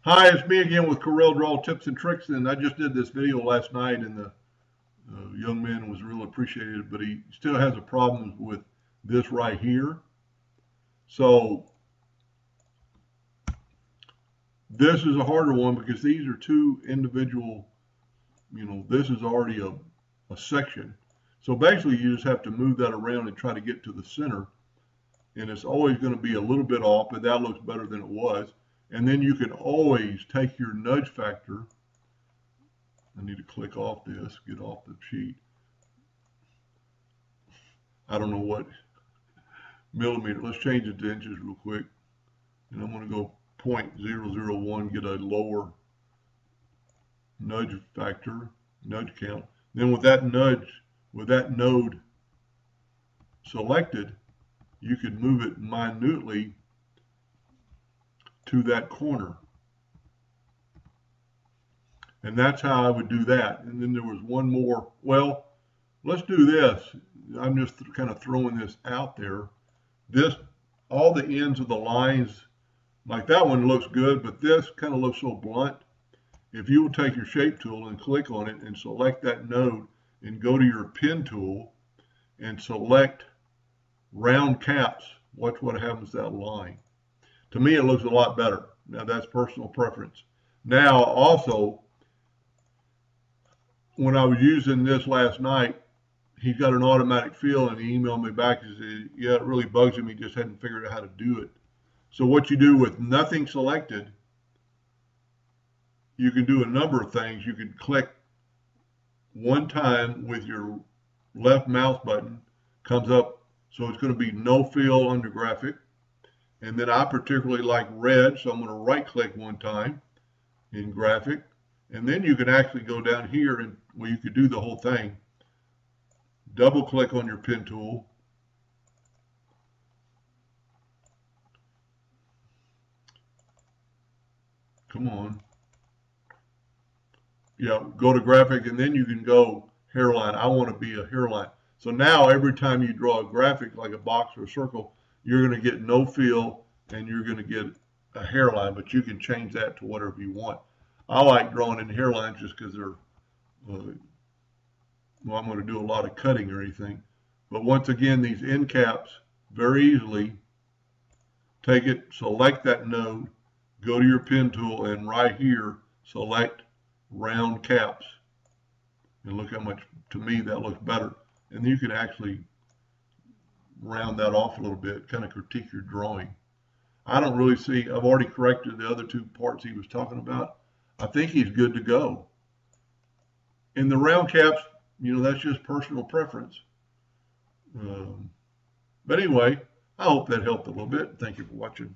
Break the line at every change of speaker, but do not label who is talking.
Hi, it's me again with Corel Draw Tips and Tricks, and I just did this video last night, and the young man was real appreciated, but he still has a problem with this right here. So this is a harder one because these are two individual, this is already a section. So basically you just have to move that around and try to get to the center, and it's always going to be a little bit off, but that looks better than it was. And then you can always take your nudge factor. I need to click off this, get off the sheet. I don't know what millimeter. Let's change it to inches real quick. And I'm going to go 0.001, get a lower nudge factor, nudge count. Then with that node selected, you could move it minutely to that corner. And that's how I would do that. And then there was one more. Well, let's do this. I'm just kind of throwing this out there. All the ends of the lines, like that one looks good, but this kind of looks so blunt. If you will take your shape tool and click on it and select that node and go to your pen tool and select round caps, watch what happens to that line. To me, it looks a lot better. Now, that's personal preference. Now, also, when I was using this last night, he's got an automatic fill, and he emailed me back and said, yeah, it really bugs him. He just hadn't figured out how to do it. So what you do with nothing selected, you can do a number of things. You can click one time with your left mouse button, comes up, so it's going to be no fill under graphic. And then I particularly like red, so I'm going to right click one time in graphic. And then you can actually go down here and you could do the whole thing. Double click on your pen tool. Come on. Yeah, go to graphic, and then you can go hairline. I want to be a hairline. So now every time you draw a graphic like a box or a circle, you're going to get no fill and you're going to get a hairline, but you can change that to whatever you want. I like drawing in hairlines just because they're, well, I'm going to do a lot of cutting or anything. But once again, these end caps, very easily, take it, select that node, go to your pen tool, and right here, select round caps. And look how much, to me, that looks better. And you can actually round that off a little bit, kind of critique your drawing. I don't really see, I've already corrected the other two parts he was talking about. I think he's good to go. In the round caps, that's just personal preference. But anyway, I hope that helped a little bit. Thank you for watching.